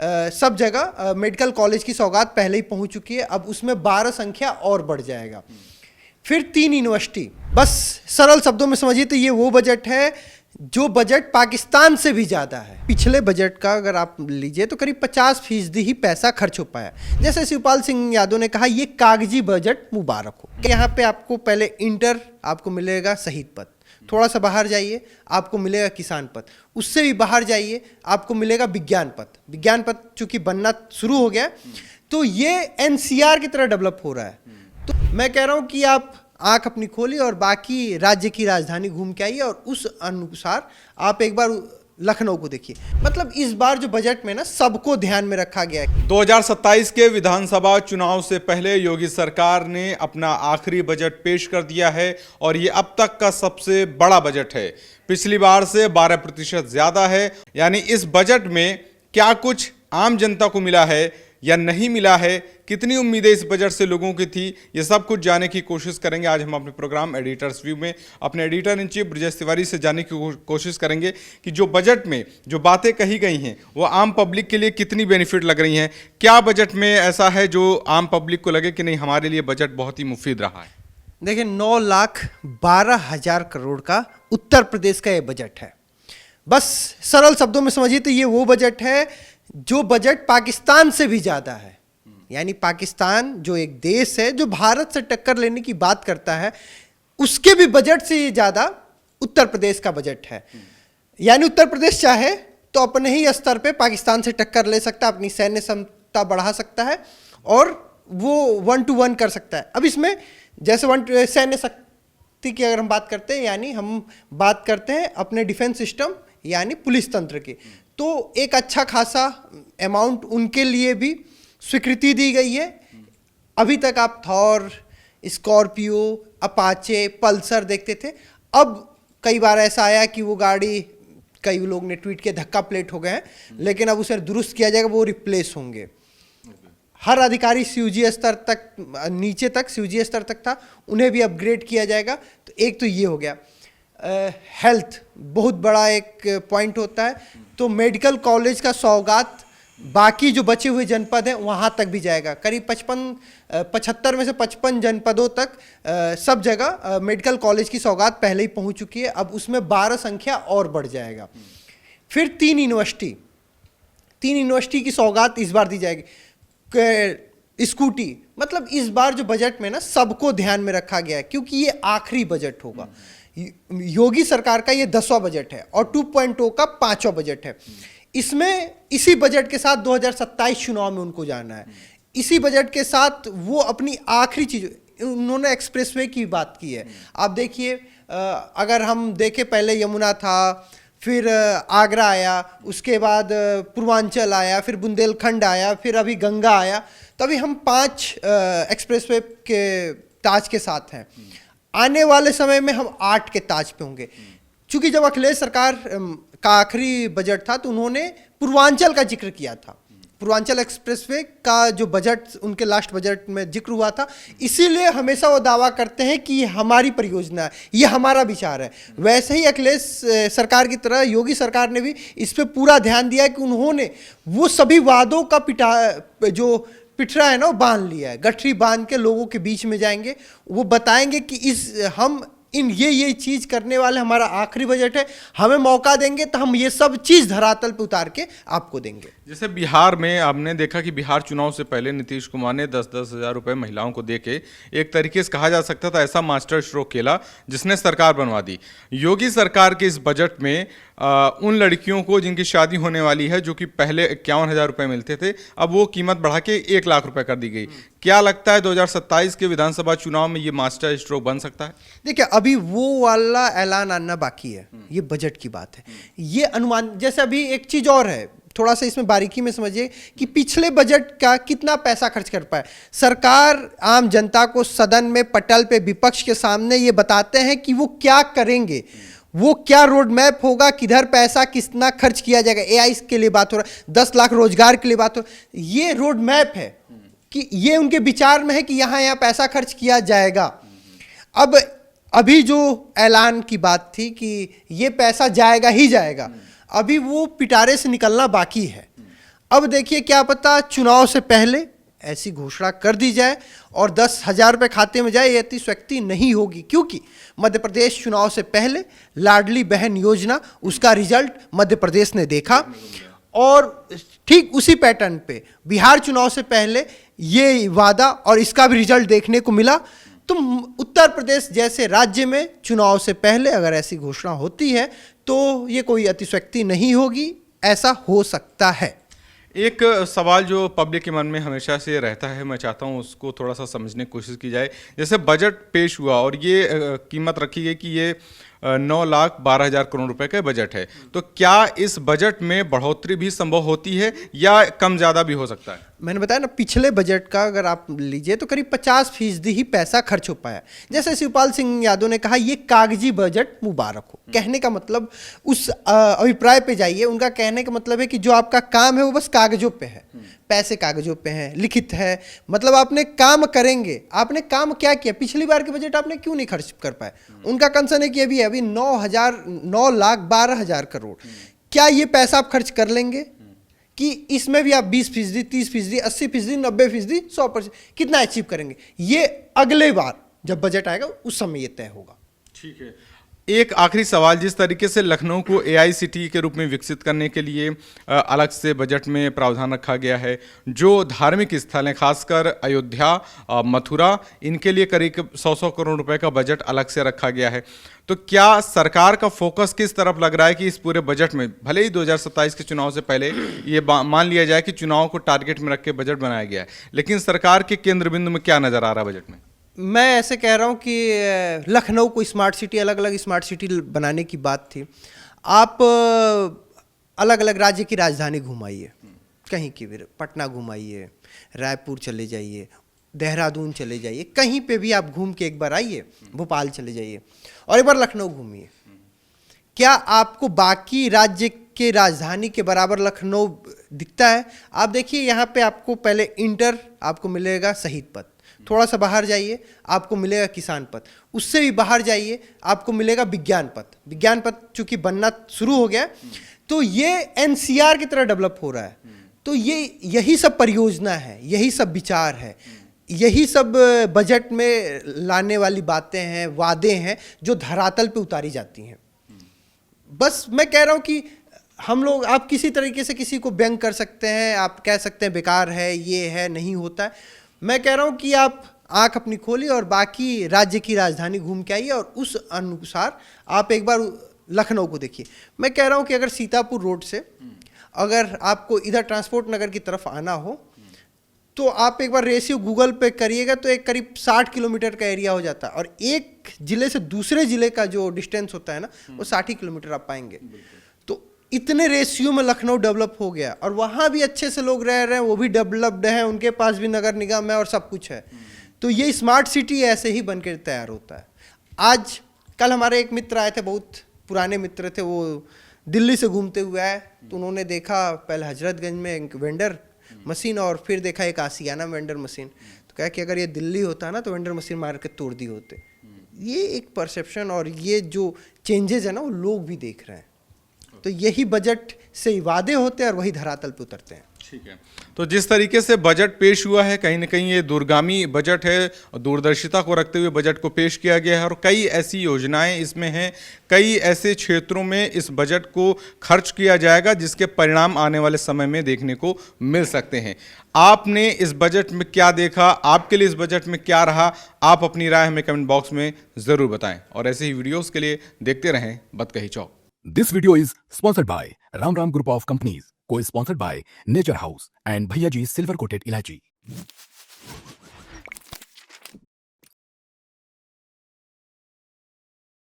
सब जगह medical college की सौगात पहले ही पहुंच चुकी है, अब उसमें 12 संख्या और बढ़ जाएगा। फिर 3 यूनिवर्सिटी। बस सरल शब्दों में समझिए तो ये वो बजट है जो बजट पाकिस्तान से भी ज़्यादा है। पिछले बजट का अगर आप लीजिए तो करीब 50% ही पैसा खर्च हो पाया। जैसे शिवपाल सिंह यादव ने कहा, ये कागजी बजट मुबारक हो। यहाँ पे आपको पहले इंटर आपको मिलेगा शहीद पद, थोड़ा सा बाहर जाइए आपको मिलेगा किसान पद, उससे भी बाहर जाइए आपको मिलेगा विज्ञान पद। विज्ञान पद चूंकि बनना शुरू हो गया तो ये एनसीआर की तरह डेवलप हो रहा है। तो मैं कह रहा हूँ कि आप आंख अपनी खोलिए और बाकी राज्य की राजधानी घूम के आइए और उस अनुसार आप एक बार लखनऊ को देखिए। मतलब इस बार जो बजट में ना सबको ध्यान में रखा गया है। 2027 के विधानसभा चुनाव से पहले योगी सरकार ने अपना आखिरी बजट पेश कर दिया है और ये अब तक का सबसे बड़ा बजट है। पिछली बार से 12% ज्यादा है। यानी इस बजट में क्या कुछ आम जनता को मिला है या नहीं मिला है, कितनी उम्मीदें इस बजट से लोगों की थी, ये सब कुछ जानने की कोशिश करेंगे। आज हम अपने प्रोग्राम एडिटर्स व्यू में अपने editor in chief Brajesh Tiwari से जानने की कोशिश करेंगे कि जो बजट में जो बातें कही गई हैं वो आम पब्लिक के लिए कितनी बेनिफिट लग रही हैं। क्या बजट में ऐसा है जो आम पब्लिक को लगे कि नहीं हमारे लिए बजट बहुत ही मुफीद रहा है। देखिए 9,12,000 करोड़ का उत्तर प्रदेश का ये बजट है। बस सरल शब्दों में समझिए तो ये वो बजट है जो बजट पाकिस्तान से भी ज़्यादा है। यानी पाकिस्तान जो एक देश है जो भारत से टक्कर लेने की बात करता है, उसके भी बजट से ये ज़्यादा उत्तर प्रदेश का बजट है। यानी उत्तर प्रदेश चाहे तो अपने ही स्तर पे पाकिस्तान से टक्कर ले सकता है, अपनी सैन्य क्षमता बढ़ा सकता है और वो 1 to 1 कर सकता है। अब इसमें जैसे सैन्य शक्ति की अगर हम बात करते हैं, यानी हम बात करते हैं अपने डिफेंस सिस्टम यानी पुलिस तंत्र की, तो एक अच्छा खासा अमाउंट उनके लिए भी स्वीकृति दी गई है। अभी तक आप थॉर, स्कॉर्पियो, अपाचे, पल्सर देखते थे। अब कई बार ऐसा आया कि वो गाड़ी, कई लोग ने ट्वीट किया, धक्का प्लेट हो गए हैं, लेकिन अब उसे दुरुस्त किया जाएगा, वो रिप्लेस होंगे। हर अधिकारी सीयूजी स्तर तक, नीचे तक सीयूजी स्तर तक था, उन्हें भी अपग्रेड किया जाएगा। तो एक तो ये हो गया। हेल्थ बहुत बड़ा एक पॉइंट होता है, तो मेडिकल कॉलेज का सौगात बाकी जो बचे हुए जनपद हैं वहाँ तक भी जाएगा। करीब 75 में से 55 जनपदों तक सब जगह मेडिकल कॉलेज की सौगात पहले ही पहुँच चुकी है, अब उसमें 12 संख्या और बढ़ जाएगा। फिर 3 यूनिवर्सिटी की सौगात इस बार दी जाएगी। स्कूटी, मतलब इस बार जो बजट में ना सबको ध्यान में रखा गया है क्योंकि ये आखिरी बजट होगा। योगी सरकार का ये 10वां बजट है और 2.0 का 5वां बजट है। इसमें इसी बजट के साथ 2027 चुनाव में उनको जाना है। इसी बजट के साथ वो अपनी आखिरी चीज, उन्होंने एक्सप्रेसवे की बात की है। आप देखिए, अगर हम देखें पहले यमुना था, फिर आगरा आया, उसके बाद पूर्वांचल आया, फिर बुंदेलखंड आया, फिर अभी गंगा आया, तो अभी हम 5 एक्सप्रेसवे के ताज के साथ हैं। आने वाले समय में हम 8 के ताज पे होंगे। चूंकि जब अखिलेश सरकार का आखिरी बजट था तो उन्होंने पूर्वांचल का जिक्र किया था। पूर्वांचल एक्सप्रेसवे का जो बजट उनके लास्ट बजट में जिक्र हुआ था, इसीलिए हमेशा वो दावा करते हैं कि ये हमारी परियोजना है, ये हमारा विचार है। वैसे ही अखिलेश सरकार की तरह योगी सरकार ने भी इस पे पूरा ध्यान दिया है कि उन्होंने वो सभी वादों का जो पिटरा है ना वो बांध लिया है। गठरी बांध के लोगों के बीच में जाएंगे, वो बताएंगे कि हम इन ये चीज़ करने वाले, हमारा आखिरी बजट है, हमें मौका देंगे तो हम ये सब चीज़ धरातल पे उतार के आपको देंगे। जैसे बिहार में आपने देखा कि बिहार चुनाव से पहले नीतीश कुमार ने 10-10 हज़ार रुपये महिलाओं को देके एक तरीके से कहा जा सकता था ऐसा मास्टर स्ट्रोक खेला जिसने सरकार बनवा दी। योगी सरकार के इस बजट में उन लड़कियों को जिनकी शादी होने वाली है, जो कि पहले 51,000 रुपये मिलते थे, अब वो कीमत बढ़ा के 1 लाख रुपए कर दी गई। क्या लगता है 2027 के विधानसभा चुनाव में ये मास्टर स्ट्रोक बन सकता है? देखिए अभी वो वाला ऐलान आना बाकी है, ये बजट की बात है। ये अनुमान, जैसे अभी एक चीज और है, थोड़ा सा इसमें बारीकी में समझिए कि पिछले बजट का कितना पैसा खर्च कर पाए। सरकार आम जनता को सदन में पटल पे विपक्ष के सामने ये बताते हैं कि वो क्या करेंगे, वो क्या रोड मैप होगा, किधर पैसा कितना खर्च किया जाएगा। एआई के लिए बात हो रहा है, 10 लाख रोजगार के लिए बात हो, ये रोड मैप है कि ये उनके विचार में है कि यहाँ पैसा खर्च किया जाएगा। अब अभी जो ऐलान की बात थी कि ये पैसा जाएगा ही जाएगा, अभी वो पिटारे से निकलना बाकी है। अब देखिए क्या पता चुनाव से पहले ऐसी घोषणा कर दी जाए और 10,000 रुपये खाते में जाए, ये अतिशयोक्ति नहीं होगी, क्योंकि मध्य प्रदेश चुनाव से पहले लाडली बहन योजना, उसका रिजल्ट मध्य प्रदेश ने देखा और ठीक उसी पैटर्न पे बिहार चुनाव से पहले ये वादा और इसका भी रिजल्ट देखने को मिला। तो उत्तर प्रदेश जैसे राज्य में चुनाव से पहले अगर ऐसी घोषणा होती है तो ये कोई अतिशयोक्ति नहीं होगी, ऐसा हो सकता है। एक सवाल जो पब्लिक के मन में हमेशा से रहता है, मैं चाहता हूँ उसको थोड़ा सा समझने की कोशिश की जाए। जैसे बजट पेश हुआ और ये कीमत रखी गई कि ये 9,12,000 करोड़ रुपए का बजट है, तो क्या इस बजट में बढ़ोतरी भी संभव होती है या कम ज़्यादा भी हो सकता है? मैंने बताया ना, पिछले बजट का अगर आप लीजिए तो करीब 50% ही पैसा खर्च हो पाया। जैसे शिवपाल सिंह यादव ने कहा, ये कागजी बजट मुबारक हो। कहने का मतलब उस अभिप्राय पे जाइए, उनका कहने का मतलब है कि जो आपका काम है वो बस कागजों पे है, पैसे कागजों पे हैं, लिखित है, मतलब आपने काम करेंगे। आपने काम क्या किया? पिछली बार के बजट आपने क्यों नहीं खर्च कर पाए? उनका कंसर्न है कि अभी 9,12,000 करोड़, क्या ये पैसा आप खर्च कर लेंगे कि इसमें भी आप 20%, 30%, 80%, 90%, 100% कितना अचीव करेंगे? ये अगले बार जब बजट आएगा उस समय ये तय होगा। ठीक है। एक आखिरी सवाल, जिस तरीके से लखनऊ को AICTE के रूप में विकसित करने के लिए अलग से बजट में प्रावधान रखा गया है, जो धार्मिक स्थल हैं खासकर अयोध्या, मथुरा, इनके लिए करीब 100 करोड़ रुपए का बजट अलग से रखा गया है, तो क्या सरकार का फोकस किस तरफ लग रहा है कि इस पूरे बजट में, भले ही 2027 के चुनाव से पहले ये मान लिया जाए कि चुनाव को टारगेट में रख के बजट बनाया गया है, लेकिन सरकार के केंद्र बिंदु में क्या नजर आ रहा है बजट में? मैं ऐसे कह रहा हूँ कि लखनऊ को स्मार्ट सिटी, अलग अलग स्मार्ट सिटी बनाने की बात थी। आप अलग अलग राज्य की राजधानी घुमाइए, कहीं की भी, पटना घुमाइए, रायपुर चले जाइए, देहरादून चले जाइए, कहीं पे भी आप घूम के एक बार आइए, भोपाल चले जाइए और एक बार लखनऊ घूमिए। क्या आपको बाकी राज्य के राजधानी के बराबर लखनऊ दिखता है? आप देखिए, यहाँ पे आपको पहले इंटर आपको मिलेगा शहीद पथ, थोड़ा सा बाहर जाइए आपको मिलेगा किसान पथ, उससे भी बाहर जाइए आपको मिलेगा विज्ञान पथ। विज्ञान पथ चूंकि बनना शुरू हो गया तो ये NCR की तरह डेवलप हो रहा है। तो यही सब परियोजना है, यही सब विचार है, यही सब बजट में लाने वाली बातें हैं, वादे हैं जो धरातल पे उतारी जाती हैं। बस मैं कह रहा हूँ कि हम लोग, आप किसी तरीके से किसी को व्यंग कर सकते हैं, आप कह सकते हैं बेकार है, ये है, नहीं होता है। मैं कह रहा हूँ कि आप आंख अपनी खोलिए और बाकी राज्य की राजधानी घूम के आइए और उस अनुसार आप एक बार लखनऊ को देखिए। मैं कह रहा हूँ कि अगर सीतापुर रोड से अगर आपको इधर ट्रांसपोर्ट नगर की तरफ आना हो तो आप एक बार रेशियो गूगल पे करिएगा तो एक करीब 60 किलोमीटर का एरिया हो जाता है, और एक जिले से दूसरे जिले का जो डिस्टेंस होता है ना, वो 60 किलोमीटर आप पाएंगे। तो इतने रेशियो में लखनऊ डेवलप हो गया और वहाँ भी अच्छे से लोग रह रहे हैं, वो भी डेवलप्ड हैं, उनके पास भी नगर निगम है और सब कुछ है। तो ये स्मार्ट सिटी ऐसे ही बनकर तैयार होता है। आज कल हमारे एक मित्र आए थे, बहुत पुराने मित्र थे, वो दिल्ली से घूमते हुए आए, तो उन्होंने देखा पहले हजरतगंज में एक वेंडर मशीन और फिर देखा एक आसियाना वेंडर मशीन, तो कहा कि अगर ये दिल्ली होता ना तो वेंडर मशीन मार के तोड़ दी होते। ये एक परसेप्शन और ये जो चेंजेस है ना, वो लोग भी देख रहे हैं। तो यही बजट से वादे होते हैं और वही धरातल पे उतरते हैं। ठीक है, तो जिस तरीके से बजट पेश हुआ है, कहीं ना कहीं ये दूरगामी बजट है, दूरदर्शिता को रखते हुए बजट को पेश किया गया है और कई ऐसी योजनाएं इसमें हैं, कई ऐसे क्षेत्रों में इस बजट को खर्च किया जाएगा जिसके परिणाम आने वाले समय में देखने को मिल सकते हैं। आपने इस बजट में क्या देखा, आपके लिए इस बजट में क्या रहा, आप अपनी राय हमें कमेंट बॉक्स में ज़रूर बताएं और ऐसे ही वीडियोज़ के लिए देखते रहें बतकही चौक। This video is sponsored by Ram Ram Group of Companies, co-sponsored by Nature House and Bhaiya Ji Silver Coated Ilachi.